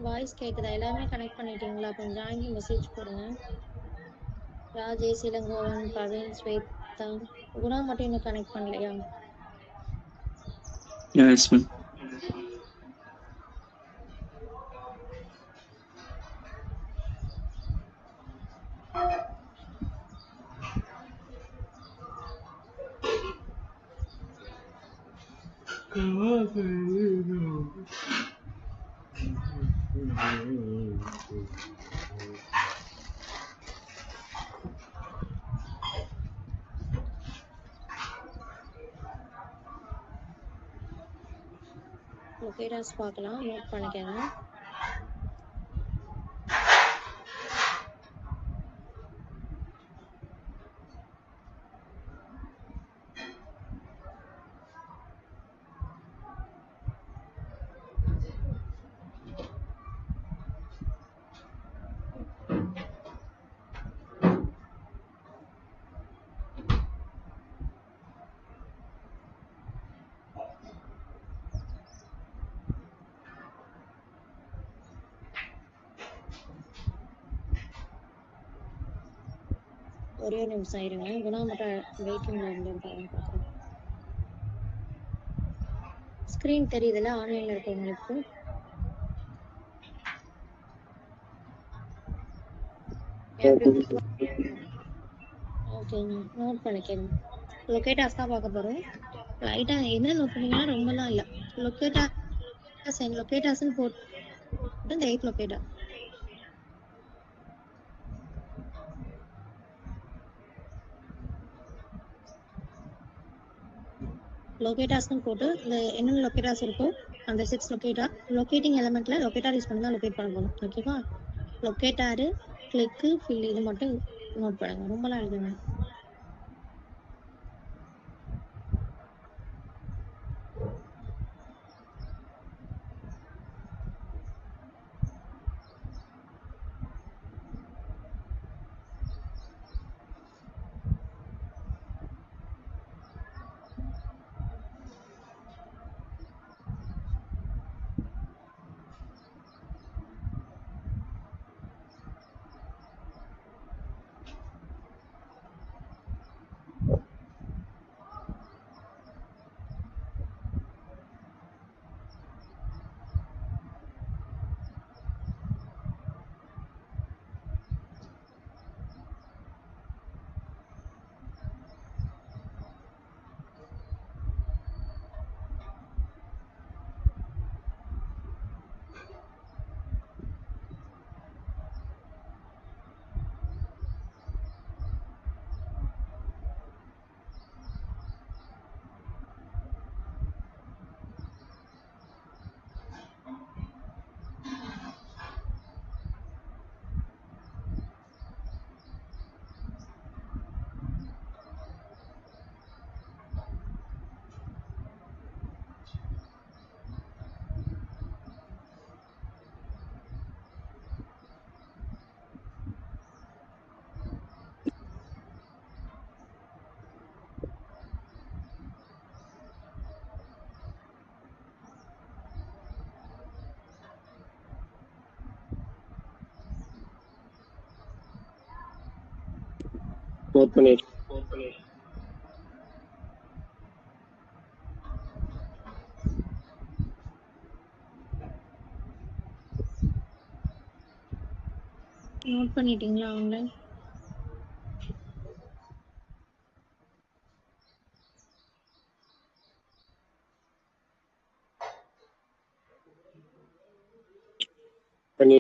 Voice கேக்குதா? எல்லாமே connect பண்ணிட்டீங்களா? கொஞ்சம் ஜாயின் மெசேஜ் போடுங்க. ராஜேஷ், இளங்கோவன், பவீன், ஸ்வேதா, குணா மட்டும் இன்னும் கனெக்ட் பண்ணலையா? Yes ma'am. லொகேட்டர்ஸ் பார்க்கலாம், நோட் பண்ணிக்கங்க. ஒரே ஒரு நிமிஷம் இருங்க. குணா மட்டும் வெயிட்டிங்ல இருந்து பார்க்குறேன். ஸ்க்ரீன் தெரியுதுல்ல ஆன்லைன்ல இருக்கவங்களுக்கு? ஓகேங்க, நோட் பண்ணிக்கங்க. லொகேட்டர்ஸ் தான் பார்க்க போறோம். லைட்டா என்ன நோட் பண்ணீங்கன்னா ரொம்பலாம் இல்லை. லொகேட்டர்ஸ்ன்னு போட்டு இந்த 8 லொகேட்டர் லொகேட்டர்ஸ்னு போட்டு இந்த என்னென்ன லொகேட்டர்ஸ் இருக்கோ அந்த 6 லொகேட்டர் லொகேட்டிங் எலமெண்ட்ல லொகேட்டர் யூஸ் பண்ணி தான் லொகேட் பண்ண போகணும். ஓகேவா? லொகேட்டாரு, கிளிக்கு, ஃபில் இது மட்டும் நோட் பண்ணுங்க. ரொம்பலாம் எழுதுங்க. நோட் பண்ணி நோட் பண்ணிட்டீங்களா அவங்க? பண்ணி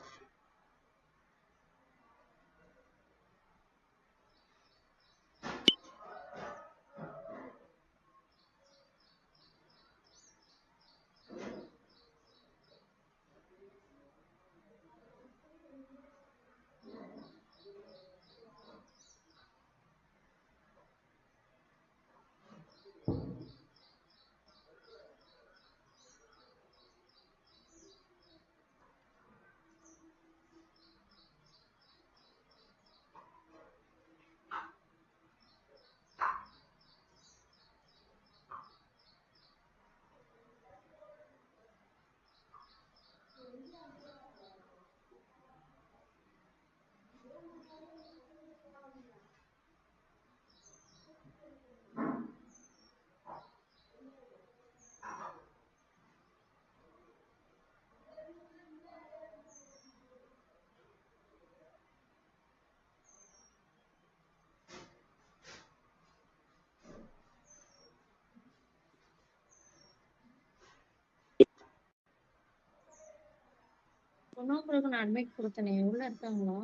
உங்களுக்கு நான் அட்மிட் கொடுத்தனே உள்ள இருக்காங்களா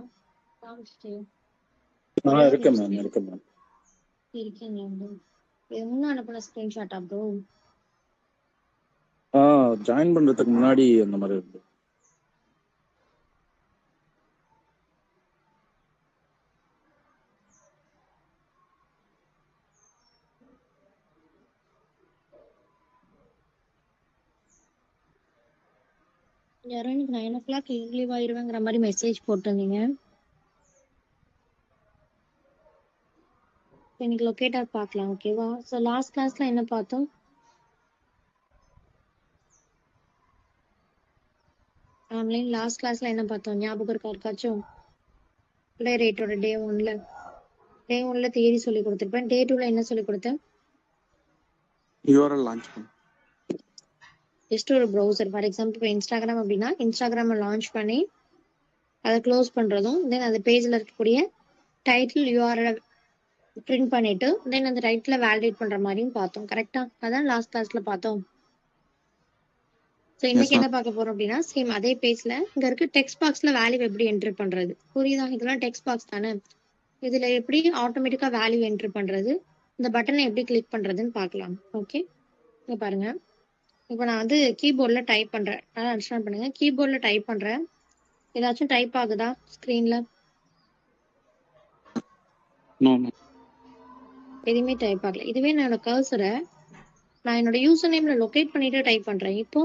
காமிச்சிட்டு இருக்கேன் மேம் இருக்கேன் மேம். இருக்கீங்க இது முன்ன அனுப்பின ஸ்கிரீன்ஷாட்டா ப்ரோ? ஜாயின் பண்றதுக்கு முன்னாடி அந்த மாதிரி இருக்கு. யாரோ எனக்கு 9 o'clock லீவ் ஆயிருவேங்கிற மாதிரி மெசேஜ் போட்டிருந்தீங்க. இன்னைக்கு லொகேட்டர் பார்க்கலாம் ஓகேவா? ஸோ லாஸ்ட் கிளாஸ்ல என்ன பார்த்தோம்? ஆன்லைன் லாஸ்ட் கிளாஸ்ல என்ன பார்த்தோம் ஞாபகம் இருக்கா இருக்காச்சும்? பிளே ரேட்டோட டே 1ல தியரி சொல்லி கொடுத்துருப்பேன். டே 2ல என்ன சொல்லி கொடுத்தேன்? URL லான்ச் பண்ணு. ஜஸ்ட் ஒரு ப்ரௌசர் ஃபார் எக்ஸாம்பிள் இப்போ இன்ஸ்டாகிராம் அப்படின்னா இன்ஸ்டாகிராமை லான்ச் பண்ணி அதை க்ளோஸ் பண்ணுறதும் தென் அந்த பேஜில் இருக்கக்கூடிய டைட்டில் யூஆர்எல் பிரிண்ட் பண்ணிட்டு தென் அந்த டைட்டில் வேலிடேட் பண்ணுற மாதிரியும் பார்த்தோம். கரெக்டாக அதான் லாஸ்ட் கிளாஸில் பார்த்தோம். ஸோ இன்னைக்கு என்ன பார்க்க போறோம் அப்படின்னா சேம் அதே பேஜ்ல இங்க இருக்கு டெக்ஸ்ட் பாக்ஸ்ல வேல்யூ எப்படி என்ட்ரு பண்றது புரியுதா? இதெல்லாம் டெக்ஸ்ட் பாக்ஸ் தானே. இதுல எப்படி ஆட்டோமேட்டிக்கா வேல்யூ என்ட்ரு பண்றது, இந்த பட்டனை எப்படி கிளிக் பண்றதுன்னு பார்க்கலாம். ஓகே இங்க பாருங்க. இப்போ நான் வந்து கீபோர்ட்ல டைப் பண்றேன். நல்லா அண்டர்ஸ்டாண்ட் பண்ணுங்க. கீபோர்ட்ல டைப் பண்றேன். ஏதாச்சும் டைப் ஆகுதா ஸ்கிரீன்ல? எதுவுமே டைப் ஆகல. இதுவே நான் என்னோட கர்சரை நான் என்னோட யூசர் நேம்ல லொகேட் பண்ணிட்டு டைப் பண்றேன். இப்போ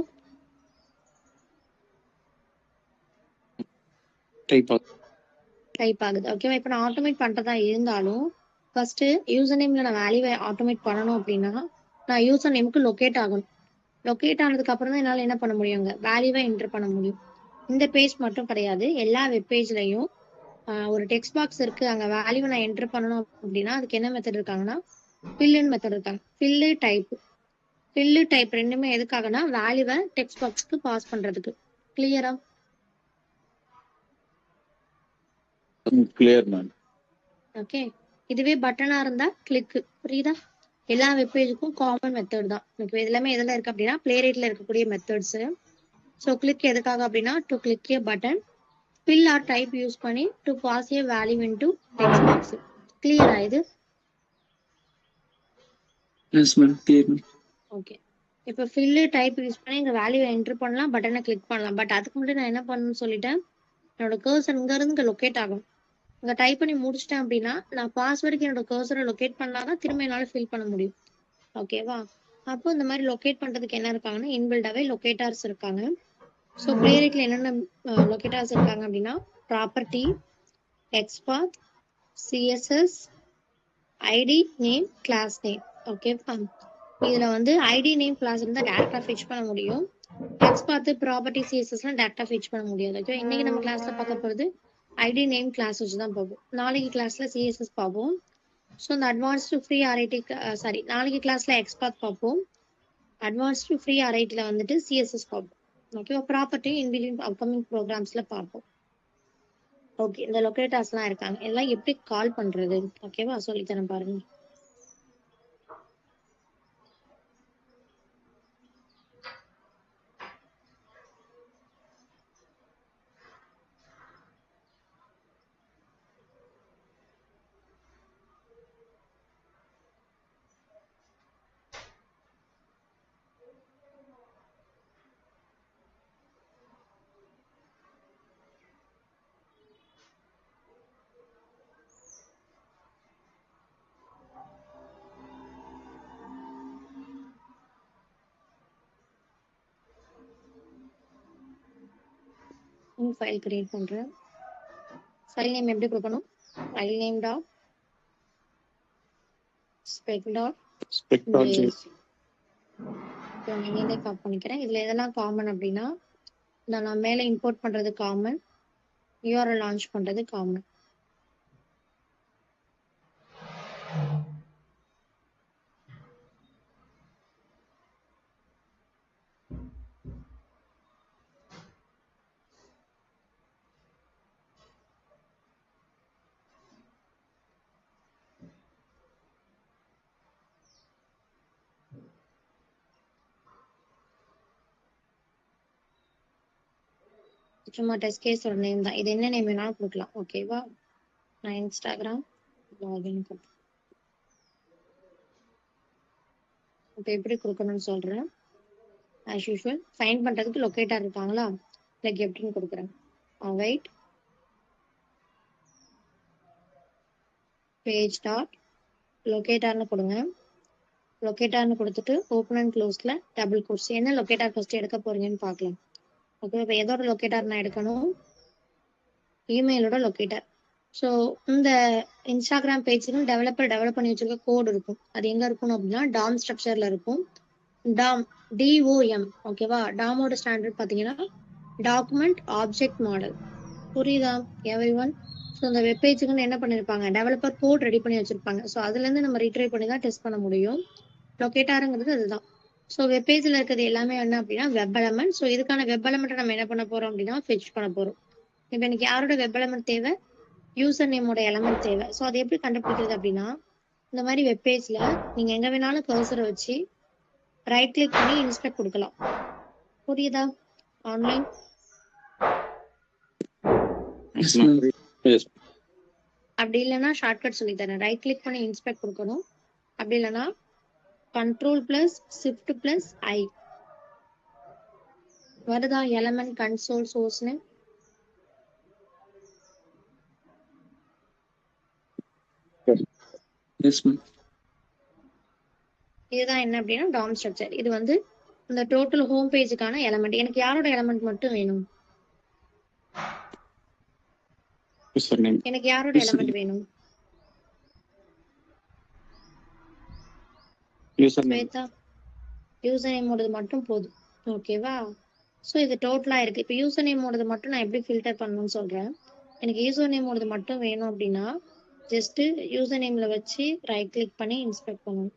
டைப் ஆகுது. ஓகேவா? இப்போ நான் ஆட்டோமேட் பண்றதா இருந்தாலும் ஃபர்ஸ்ட் யூசர் நேம்ல நான் வேல்யூவை ஆட்டோமேட் பண்ணணும் அப்படின்னா நான் யூசர் நேமுக்கு லொகேட் ஆகணும். லொகேட் ஆனதுக்கு அப்புறம் தான் என்னால் என்ன பண்ண முடியுங்க வேல்யூவை என்டர் பண்ண முடியும். இந்த பேஜ் மட்டும் கிடையாது, எல்லா வெப் பேஜ்லையும் ஒரு டெக்ஸ்ட் பாக்ஸ் இருக்கு, அங்க வேல்யூவை நான் என்டர் பண்ணணும் அப்படின்னா அதுக்கு என்ன மெத்தட் இருக்காங்கன்னா ஃபில்லுன்னு மெத்தட் இருக்காங்க. ஃபில்லு டைப் ரெண்டுமே எதுக்காகனா வேல்யூவை டெக்ஸ்ட் பாக்ஸ்க்கு பாஸ் பண்றதுக்கு. கிளியரா? Clear ma'am. ஓகே இதுவே பட்டனா இருந்தா கிளிக். புரியுதா? எல்லா வெப்பேஜுக்கும் காமன் மெத்தட் தான். ஓகே இது எல்லாமே எதுல இருக்கு அப்படின்னா பிளே ரேட்ல இருக்கக்கூடிய மெத்தட்ஸ். ஸோ கிளிக் எதுக்காக அப்படின்னா to click a button, fill or type use பண்ணி to pass a value into text box. கிளியரா இது? Yes ma'am clear ma'am. Okay இப்போ ஃபில்லு டைப் யூஸ் பண்ணி இந்த வேல்யூ என்டர் பண்ணலாம், பட்டனை கிளிக் பண்ணலாம். பட் அதுக்கு முன்னாடி நான் என்ன பண்ணணும்னு சொல்லிட்டேன், என்னோட கர்சர் இங்க இருந்து இங்க லொகேட் ஆகும். இங்க டைப் பண்ணி முடிச்சிட்டேன் அப்படின்னா நான் பாஸ்வேர்டுக்கு என்னோட கர்சரை லொகேட் பண்ணாதான் திரும்ப என்னால ஃபில் பண்ண முடியும். ஓகேவா? அப்போ இந்த மாதிரி லொகேட் பண்றதுக்கு என்ன இருக்காங்கன்னா இன்பில்டாவே லொகேட்டர்ஸ் இருக்காங்க. ஸோ பிளே ரேட்ல என்னென்ன லொகேட்டர்ஸ் இருக்காங்க அப்படின்னா property, XPath, CSS, ID name, class name. ஓகேவா? இதுல வந்து ஐடி நேம் கிளாஸ் இருந்தா டேரக்டா ஃபெச் பண்ண முடியும். எக்ஸ்பாத், ப்ராப்பர்ட்டி, சிஎஸ்எஸ்லாம் டேரக்டா ஃபெச் பண்ண முடியாது. ஓகே இன்னைக்கு நம்ம கிளாஸ்ல பார்க்க போறது ஐடி நேம் கிளாஸ் வச்சு தான் பார்ப்போம். நாளைக்கு கிளாஸ்ல சிஎஸ்எஸ் பார்ப்போம். ஸோ இந்த அட்வான்ஸ்டு ஃப்ரீ ஆர்ஐடி நாளைக்கு கிளாஸ்ல எக்ஸ்பாத் பார்ப்போம். அட்வான்ஸ்டு ஃப்ரீ ஆர்ஐடியில் வந்துட்டு சிஎஸ்எஸ் பார்ப்போம். ஓகேவா? ப்ராப்பர்ட்டி இன்பில்டிங் அப்கமிங் ப்ரோக்ராம்ஸ்ல பார்ப்போம். ஓகே இந்த லொகேட்டர்ஸ்லாம் இருக்காங்க, எல்லாம் எப்படி கால் பண்றது ஓகேவா சொல்லித்தரேன் பாருங்க. ஃபைல் கிரியேட் பண்றேன். ஃபைல் நேம் எப்படி கொடுக்கணும்? File name dot spec dot இதே காப்பி பண்ணிக்கிறேன். இதுல எதெல்லாம் காமன் அப்படின்னா நான் மேல இம்போர்ட் பண்றது காமன், யூஆர்எல் லான்ச் பண்றது காமன். சும்மா டெஸ்ட் கேஸோட நேம் தான். இது என்ன நேம் வேணாலும் கொடுக்கலாம். ஓகேவா? நான் இன்ஸ்டாகிராம் லாகின் இப்போ எப்படி கொடுக்கணும்னு சொல்றேன். ஆஸ் யூஷுவல் ஃபைண்ட் பண்றதுக்கு லொக்கேட்டர் இருக்காங்களா, லைக் எப்படின்னு கொடுக்குறேன். வெயிட் பேஜ் டாட் லொக்கேட்டர்னு கொடுங்க. லொக்கேட்டர்னு கொடுத்துட்டு ஓப்பன் அண்ட் க்ளோஸ்ல டபுள் கோட்ஸ். என்ன லொக்கேட்டர் ஃபர்ஸ்ட் எடுக்க போறீங்கன்னு பார்க்கலாம். ஓகே, இப்போ எதோட லொக்கேட்டர் நான் எடுக்கணும்? இமெயிலோட லொக்கேட்டர். ஸோ இந்த இன்ஸ்டாகிராம் பேஜுக்கு டெவலப்பர் டெவலப் பண்ணி வச்சிருக்க கோட் இருக்கும். அது எங்க இருக்கணும் அப்படின்னா டாம் ஸ்ட்ரக்சர்ல இருக்கும். Tom DOM. ஓகேவா? டாமோட ஸ்டாண்டர்ட் பார்த்தீங்கன்னா டாக்குமெண்ட் ஆப்ஜெக்ட் மாடல். புரியுதா எவ்ரி ஒன்? ஸோ இந்த வெப் பேஜுக்குன்னு என்ன பண்ணியிருப்பாங்க, டெவலப்பர் கோட் ரெடி பண்ணி வச்சிருப்பாங்க. ஸோ அதுலேருந்து நம்ம ரீட்ரைவ் பண்ணி தான் டெஸ்ட் பண்ண முடியும். லொக்கேட்டாருங்கிறது அதுதான். ஸோ வெப் பேஜில் இருக்கிறது எல்லாமே என்ன அப்படின்னா வெப் எலமெண்ட். ஸோ இதுக்கான வெப் எலமெண்ட்டை நம்ம என்ன பண்ண போறோம் அப்படின்னா ஃபெச் பண்ண போறோம். இப்போ எனக்கு யாரோட வெப் எலமெண்ட் தேவை? யூசர் நேமோட எலமெண்ட் தேவை. ஸோ அதை எப்படி கண்டுபிடிக்கிறது அப்படின்னா இந்த மாதிரி வெப் பேஜ்ல நீங்க எங்க வேணாலும் கர்சரை வச்சு ரைட் கிளிக் பண்ணி இன்ஸ்பெக்ட் கொடுக்கலாம். புரியுதா? ஆன்லைன் அப்படி இல்லைன்னா ஷார்ட்கட் சொல்லி தரேன். ரைட் கிளிக் பண்ணி இன்ஸ்பெக்ட் கொடுக்கணும். அப்படி இல்லைன்னா Ctrl+Shift+I வருதா எலமெண்ட் கன்சோல் சோர்ஸ்னு? இதுதான் என்ன அப்படின்னா டாம் ஸ்ட்ரக்சர். இது வந்து இந்த டோட்டல் ஹோம் பேஜுக்கான எலமெண்ட். எனக்கு யாரோட எலமெண்ட் மட்டும் வேணும்? எனக்கு யாரோட எலமெண்ட் வேணும்? யூசர் நேமோடது மட்டும் போதும். ஓகேவா? ஸோ இது டோட்டலா இருக்கு. இப்போ யூசர் நேமோடது மட்டும் நான் எப்படி ஃபில்டர் பண்ணணும்னு சொல்றேன். எனக்கு யூசர் நேமோடது மட்டும் வேணும் அப்படின்னா ஜஸ்ட் யூசர் நேம்ல வச்சு ரைட் கிளிக் பண்ணி இன்ஸ்பெக்ட் பண்ணணும்.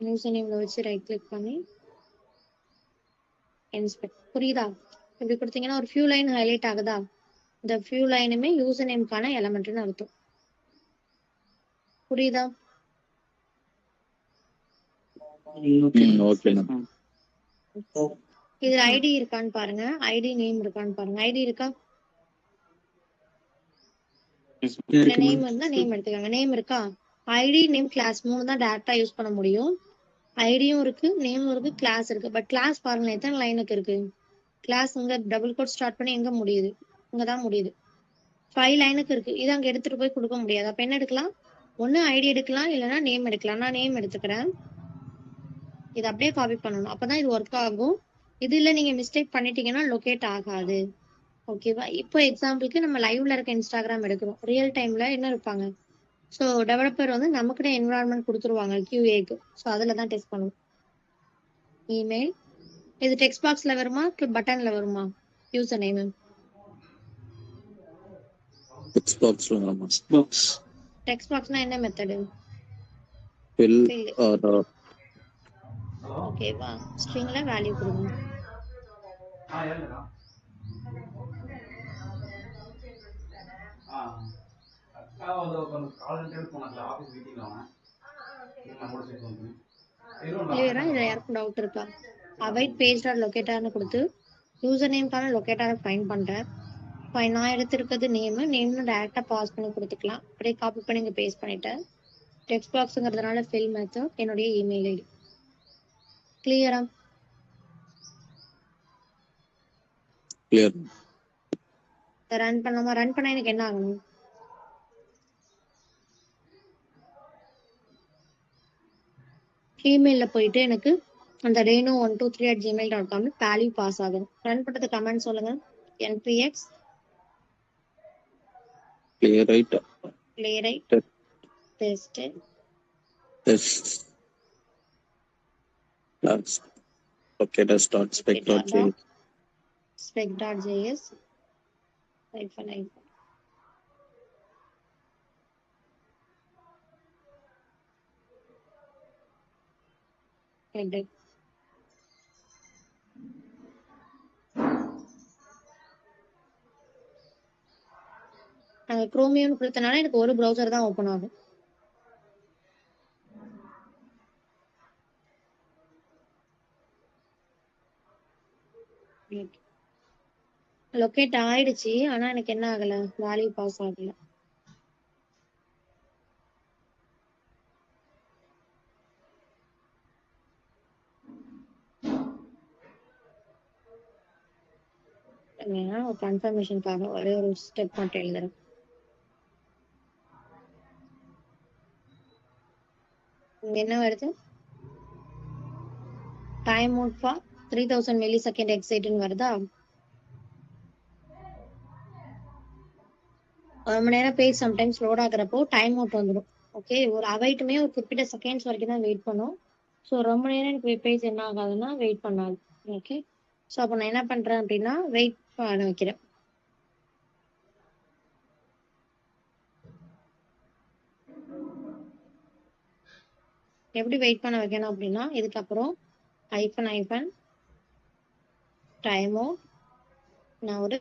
யூசர் நேம்ல வச்சு ரைட் கிளிக் பண்ணி இன்ஸ்பெக்ட். புரியுதா? இப்படி கொடுத்தீங்கன்னா ஒரு ஃபியூ லைன் ஹைலைட் ஆகுதா? இந்த ஃபியூ லைனுமே யூசர் நேம்க்கான எலமெண்ட்னு அர்த்தம். புரியுதா? இதுல ஐடி இருக்கான்னு பாருங்க. ஐடி நேம் இருக்கான்னு பாருங்க. ஐடி இருக்கா? நேம் இருந்தா நேம் எடுத்துக்கோங்க. நேம் இருக்கா? ஐடி நேம் கிளாஸ் 3 தான் டைரக்டா யூஸ் பண்ண முடியும். ஐடியும் இருக்கு, நேமும் இருக்கு, கிளாஸ் இருக்கு. பட் கிளாஸ் பாருங்க எத்தனை லைனுக்கு இருக்கு. கிளாஸ் இங்க டபுள் கோட் ஸ்டார்ட் பண்ணி எங்க முடியுது? இங்கதான் முடியுது. 5 லைனுக்கு இருக்கு. இது அங்க எடுத்துட்டு போய் கொடுக்க முடியாது. அப்ப என்ன எடுக்கலாம்? ஒண்ணு ஐடி எடுக்கலாம், இல்லைன்னா நேம் எடுக்கலாம். நான் நேம் எடுத்துக்கிறேன். இது அப்படியே காப்பி பண்ணணும். அப்பதான் இது ஒர்க் ஆகும். இதுல நீங்க மிஸ்டேக் பண்ணிட்டீங்கன்னா லொகேட் ஆகாது. ஓகேவா? இப்போ எக்ஸாம்பிளுக்கு நம்ம லைவ்ல இருக்க இன்ஸ்டாகிராம் எடுக்கிறோம். ரியல் டைம்ல என்ன இருப்பாங்க? ஸோ டெவலப்பர் வந்து நமக்குன்னு என்விரான்மெண்ட் கொடுத்துருவாங்க QAக்கு. ஸோ அதில் தான் டெஸ்ட் பண்ணுவோம். இமெயில் இது டெக்ஸ்ட் பாக்ஸ்ல வருமா, பட்டன்ல வருமா? யூசர் நேம் டெக்ஸ்ட் பாக்ஸ்ல வருமா? டெக்ஸ்ட் பாக்ஸ்னா என்ன மெத்தடு? fill or ஓகேவா? ஸ்ட்ரிங்ல வேல்யூ கொடுங்க. கிளியரா? இதுல யாருக்கும் டவுட் இருக்கா? அவைட் பேஜ் டாட் லொகேட்டர்னு கொடுத்து யூசர் நேம்க்கான லொகேட்டரை ஃபைண்ட் பண்றேன். நான் எடுத்திருக்கிறது நேம்னு டைரக்டா பாஸ் பண்ணி கொடுத்துக்கலாம். அப்படியே காப்பி பண்ணி இங்க பேஸ்ட் பண்ணிட்டேன். டெக்ஸ்ட் பாக்ஸ்ங்கிறதுனால ஃபில் மெத்தட் என்னுடைய இமெயில் ஐடி. கிளியரா? clear. ரன் பண்ணாம ரன் பண்ணா எனக்கு என்ன ஆகணும்? இமெயில்ல போயிட்டு எனக்கு அந்த renu123@gmail.com வேல்யூ பாஸ் ஆகும். ரன் பண்றது கமெண்ட் சொல்லுங்க. npx playwright test class locator.spec.js spec.js like that. நாங்க குரோமியம் கொடுத்தனால எனக்கு ஒரு ப்ரௌசர் தான் ஓபன் ஆகும். லொக்கேட் ஆயிடுச்சு, ஆனா எனக்கு என்ன ஆகல, வேல்யூ பாஸ் ஆகல. ஒரு கன்ஃபர்மேஷனுக்காக ஒரே ஒரு ஸ்டெப் மட்டும் எழுதுறேன். இங்க என்ன வருது, டைம் அவுட் ஃபார் 3000 millisecond எக்ஸைட்னு வருதா. ஒரு மணி நேரம் பேஜ் சம்டைம்ஸ் லோட் ஆகுறப்போ டைம் அவுட் வந்துடும். ஓகே, ஒரு அவைட்டுமே ஒரு குறிப்பிட்ட செகண்ட்ஸ் வரைக்கும் தான் வெயிட் பண்ணும். ஸோ ரொம்ப நேரம் எனக்கு பேஜ் என்ன ஆகாதுன்னா வெயிட் பண்ணாது. ஓகே, ஸோ அப்போ நான் என்ன பண்றேன் அப்படின்னா வெயிட் பண்ண வைக்கிறேன். எப்படி வெயிட் பண்ண வைக்கணும் அப்படின்னா, இதுக்கப்புறம் ஐஃபன் ஐஃபன் டைம் அவுட், நான் ஒரு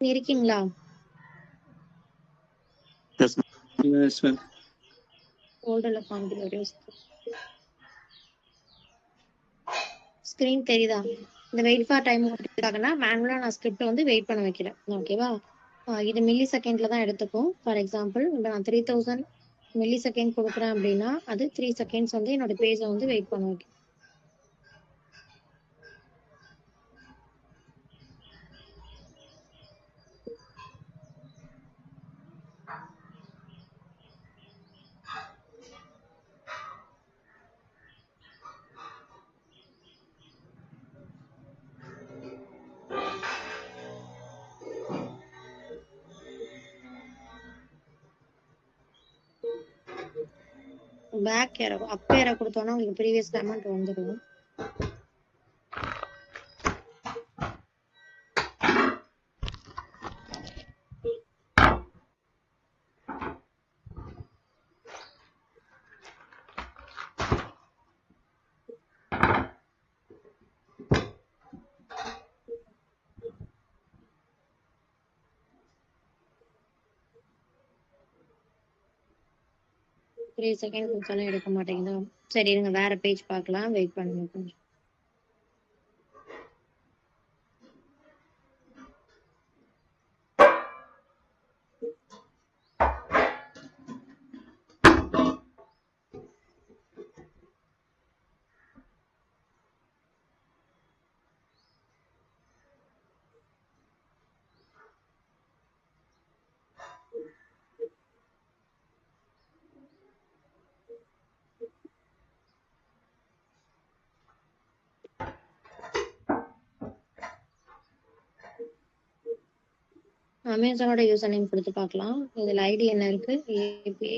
இருக்கீங்களா? Yes, ma'am. ஃபோல்டர்ல காமிக்கிற ஸ்கிரீன் தெரியுதா? இந்த வெயிட் ஃபார் டைம் கொடுத்துருக்காங்கன்னா மேனுவலா நான் ஸ்கிரிப்ட் வந்து வெயிட் பண்ண வைக்கிறேன். ஓகேவா? இது மில்லி செகண்ட்ல தான் எடுத்துக்கும். ஃபார் எக்ஸாம்பிள் இப்போ நான் 3000 மில்லி செகண்ட் கொடுக்குறேன் அப்படின்னா அது 3 செகண்ட்ஸ் வந்து என்னோட பேஜை வந்து வெயிட் பண்ண வைக்கும். பேக் ஏரோ அப் ஏரோ கொடுத்தோம்னா உங்களுக்கு ப்ரீவியஸ் கமெண்ட் வந்துடும். 3 செகண்ட் கொடுத்தாலும் எடுக்க மாட்டேங்குதா? சரி இருங்க வேற பேஜ் பார்க்கலாம். வெயிட் பண்ணுங்க கொஞ்சம். அமேசானோட யூசர் நேம் கொடுத்து பார்க்கலாம். இதுல ஐடி என்ன இருக்கு? API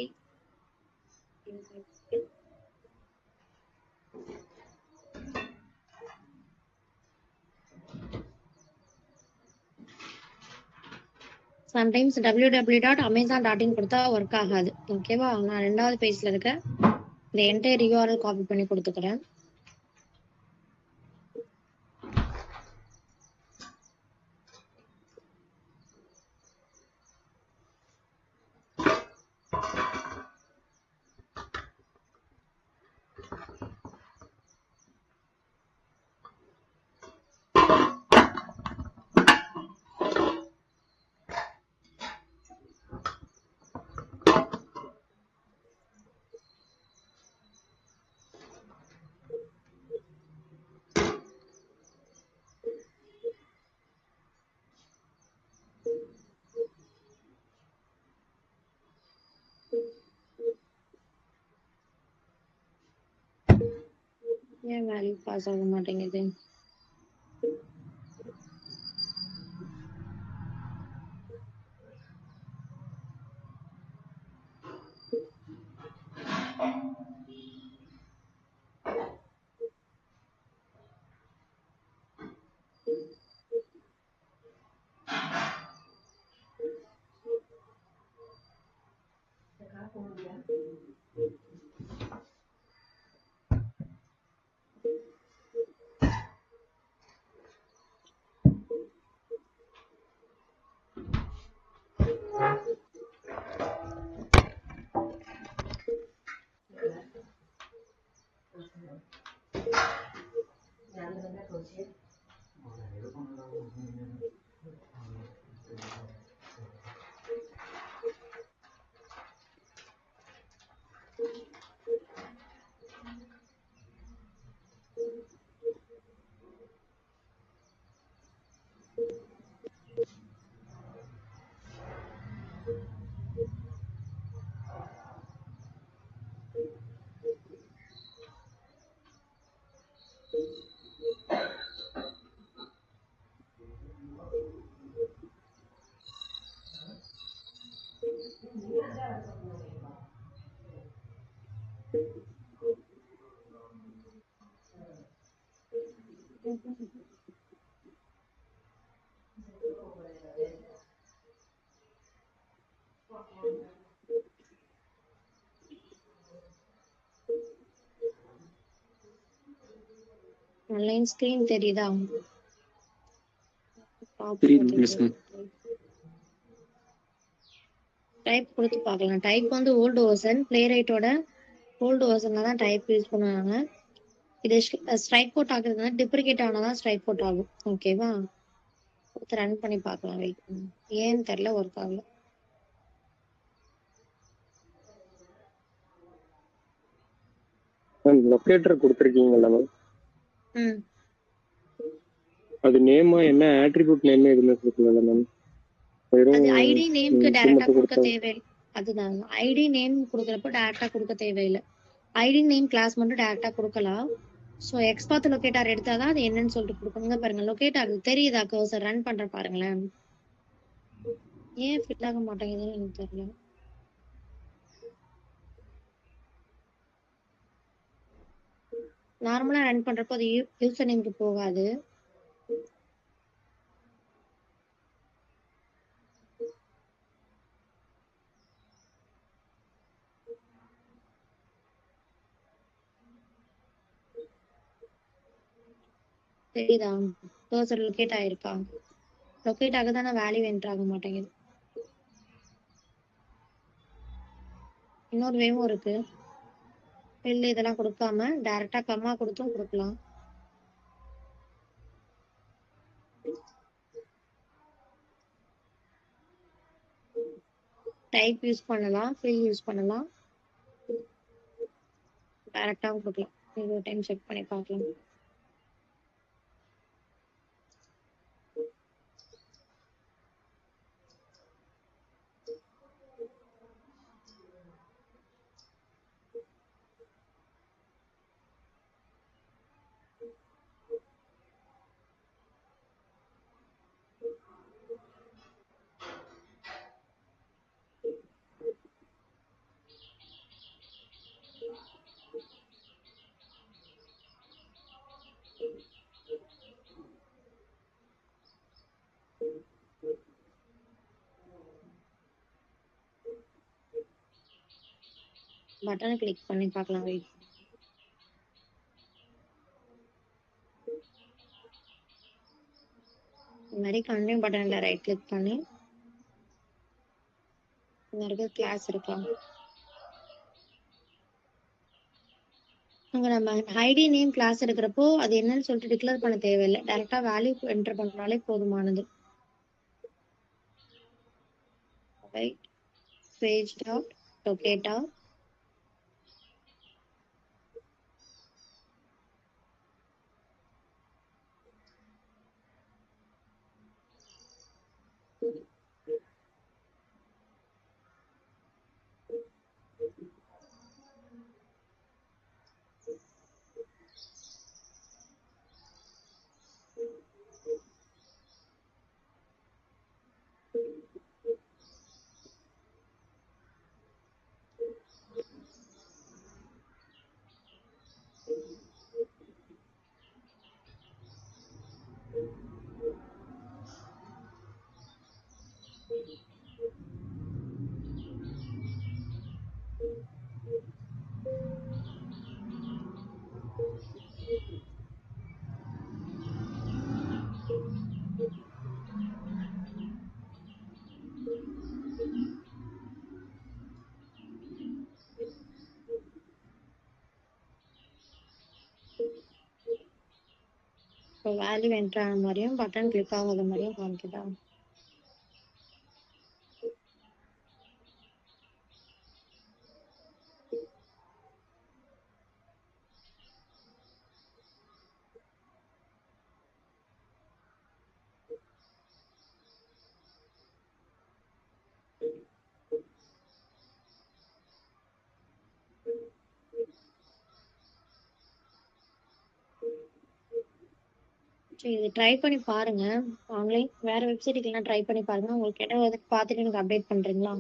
சம்டைம்ஸ் www.amazon.in கொடுத்தா ஒர்க் ஆகாது. ஓகேவா? நான் 2வது பேஜ்ல இருக்க இந்த என்டையர் URL காப்பி பண்ணி கொடுத்துக்கிறேன். ஏன் வேல்யூ பாஸ் ஆக மாட்டேங்குது? ஆன்லைன் ஸ்கிரீன் தெரியுதா? தெரியுது மிஸ் மேம். டைப் கொடுத்து பார்க்கலாம். டைப் வந்து ஓல்டு வெர்ஷன், பிளேரைட்டோட ஓல்டு வெர்ஷன்ல தான் டைப் யூஸ் பண்ணுவாங்க. இது ஸ்ட்ரைக் அவுட் ஆகுறதுனால டிப்ரிகேட் ஆனாதான் ஸ்ட்ரைக் அவுட் ஆகும். ஓகேவா? ரன் பண்ணி பார்க்கலாம். வெயிட் பண்ணுங்க. ஏன்னு தெரியல, ஒர்க் ஆகல. மேம் லொகேட்டர் கொடுத்துருக்கீங்கல்ல மேம், ம் அது நேமா என்ன ஆட்ரிபியூட் நேம் எதுவுமே கொடுக்கல மேம். அது ஐடி நேம்க்கு டைரக்டா மட்டும் கொடுக்க கொடுத்தா தேவையில்லை. அதுதான் ஐடி நேம் கொடுக்குறப்போ டைரக்டா கொடுக்க தேவையில்லை. ஐடி நேம் கிளாஸ் மட்டும் டைரக்டா கொடுக்கலாம். ஸோ எக்ஸ்பாத் லொகேட்டார் எடுத்தாதான் அது என்னன்னு சொல்லிட்டு கொடுக்கணுங்க. பாருங்க லொகேட்டார் தெரியுதா? கர்சர் ரன் பண்ற பாருங்களேன். ஏன் ஃபிட் ஆக மாட்டேங்குதுன்னு எனக்கு தெரியல. நார்மலா ரன் பண்றப்போ அது யூசர் நேம்க்கு போகாது. தெரியுதா? கர்சர் லொகேட் ஆயிருக்கா? லொகேட் ஆகுதான வேல்யூ என்டர் ஆக மாட்டேங்குது. இன்னொரு வேவும் இருக்கு. fill இதெல்லாம் கொடுக்காம டைரக்டா கம்மா கொடுத்தும் கொடுக்கலாம். டைப் யூஸ் பண்ணலாம், fill யூஸ் பண்ணலாம், டைரக்டாவும் கொடுக்கலாம். இது ஒரு டைம் செக் பண்ணி பார்க்கலாம். பட்டனை கிளிக் பண்ணி பார்க்கலாம். வெயிட். இந்த மாதிரி கண்டினியூ பட்டன்ல ரைட் கிளிக் பண்ணி இங்க இருக்க கிளாஸ் இருக்கா, அங்க நம்ம ஐடி நேம் கிளாஸ் எடுக்கிறப்போ அது என்னன்னு சொல்லிட்டு டிக்ளேர் பண்ண தேவையில்லை. டைரக்டா வேல்யூ என்டர் பண்ணாலே போதுமானது. ரைட் பேஜ் டாட் லொகேட்டா இப்போ வேல்யூ என்டர் ஆன மாதிரியும் பட்டன் கிளிக் ஆகாத மாதிரியும் காமிக்குதா? சரி, இது ட்ரை பண்ணி பாருங்க. ஆன்லைன் வேற வெப்சைட்டுக்கு எல்லாம் ட்ரை பண்ணி பாருங்க. உங்களுக்கு என்ன பார்த்துட்டு எனக்கு அப்டேட் பண்றீங்களா?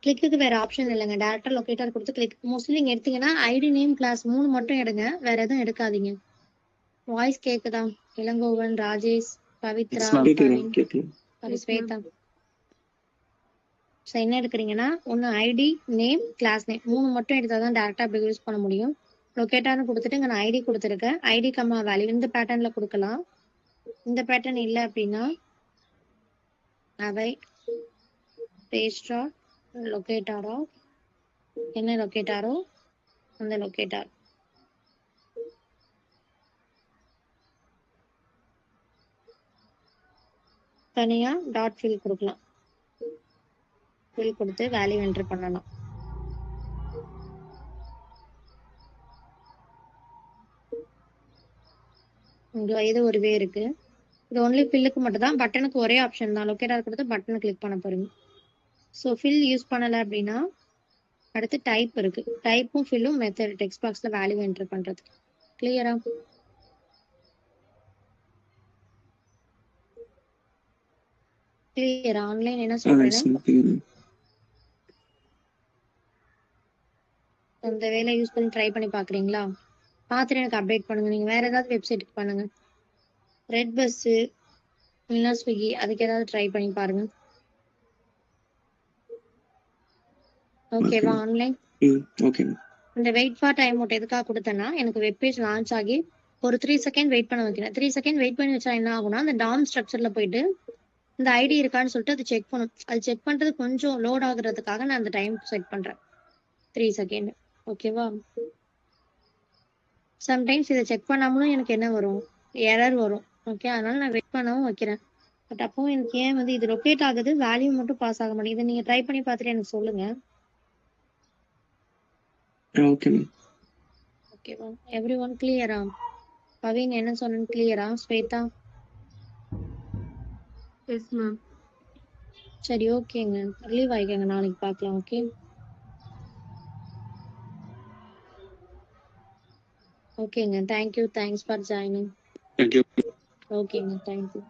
கிளிக்கு வேற ஆப்ஷன் இல்லைங்க. டேரக்டா லொகேட்டர் கொடுத்து கிளிக். மோஸ்ட்லி நீங்க எடுத்தீங்கன்னா ஐடி நேம் கிளாஸ் 3 மட்டும் எடுங்க, வேற எதுவும் எடுக்காதீங்க. வாய்ஸ் கேக்குதா? இளங்கோவன், ராஜேஷ், பவித்ரா, ஸ்வேதா. ஸோ என்ன எடுக்கிறீங்கன்னா ஒன்று ஐடி நேம் கிளாஸ் நேம் 3 மட்டும் எடுத்தால் தான் டேரெக்டாக அப்படி யூஸ் பண்ண முடியும். லொக்கேட்டானு கொடுத்துட்டு இங்கே நான் ஐடி கொடுத்துருக்கேன். ஐடி கம்மா வேல்யூ இந்த பேட்டர்னில் கொடுக்கலாம். இந்த பேட்டர்ன் இல்லை அப்படின்னா அவை பேஸ்டா லொக்கேட்டாரோ என்ன லொக்கேட்டாரோ அந்த லொக்கேட்டார் தனியாக டாட் ஃபில் கொடுக்கலாம். ஃபில் கொடுத்து வேல்யூ என்டர் பண்ணலாம். இங்கே இது ஒரு வே இருக்கு. இது ஒன்லி ஃபில்லுக்கு மட்டும் தான். பட்டனுக்கு ஒரே ஆப்ஷன் தான். லொக்கேட்டர் கொடுத்து பட்டனை கிளிக் பண்ண போறீங்க. ஸோ ஃபில் யூஸ் பண்ணலை அப்படின்னா அடுத்து டைப் இருக்கு. டைப்பும் ஃபில்லும் மெத்தட் டெக்ஸ்ட் பாக்ஸ்ல வேல்யூ என்டர் பண்றது. கிளியரா? கிளியரா? ஆன்லைன் என்ன சொல்றேன்? அந்த வேலை யூஸ் பண்ணி ட்ரை பண்ணி பாக்குறீங்களா? பார்த்துட்டு எனக்கு அப்டேட் பண்ணுங்க. நீங்க வேற ஏதாவது வெப்சைட்டுக்கு பண்ணுங்க. ரெட் பஸ் இல்லைன்னா ஸ்விக்கி அதுக்கு ஏதாவது ட்ரை பண்ணி பாருங்க. ஓகேவா? Online okay. இந்த வெயிட் ஃபார் டைம் அவுட் எதுக்காக கொடுத்தேன்னா எனக்கு வெப்பேஜ் லான்ச் ஆகி ஒரு 3 செகண்ட் வெயிட் பண்ண வைக்கிறேன். 3 செகண்ட் வெயிட் பண்ணி வச்சா என்ன ஆகும்னா அந்த டாம் ஸ்ட்ரக்சர்ல போயிட்டு இந்த ஐடி இருக்கான்னு சொல்லிட்டு அது செக் பண்ணும். அது செக் பண்றது கொஞ்சம் லோட் ஆகுறதுக்காக நான் அந்த டைம் செட் பண்றேன் 3 செகண்ட். ஓகேவா? சம்டைம்ஸ் இதை செக் பண்ணாமலும் எனக்கு என்ன வரும், எரர் வரும். ஓகே, அதனால நான் வெயிட் பண்ணவும் வைக்கிறேன். பட் அப்போ எனக்கு ஏன் வந்து இது லொக்கேட் ஆகுது, வேல்யூ மட்டும் பாஸ் ஆக மாட்டேங்குது. நீங்க ட்ரை பண்ணி பார்த்துட்டு எனக்கு சொல்லுங்க. Okay, ma'am. ஓகேவா? எவ்ரி ஒன் கிளியரா? பவீன் என்ன சொன்னு கிளியரா? ஸ்வேதா? Yes ma'am. சரி, ஓகேங்க. ரிலீவ் ஆயிக்கங்க, நாளைக்கு பார்க்கலாம். ஓகே ஓகேங்க. Thank you, thanks for joining. Thank you. ஓகேங்க, தேங்க்யூ.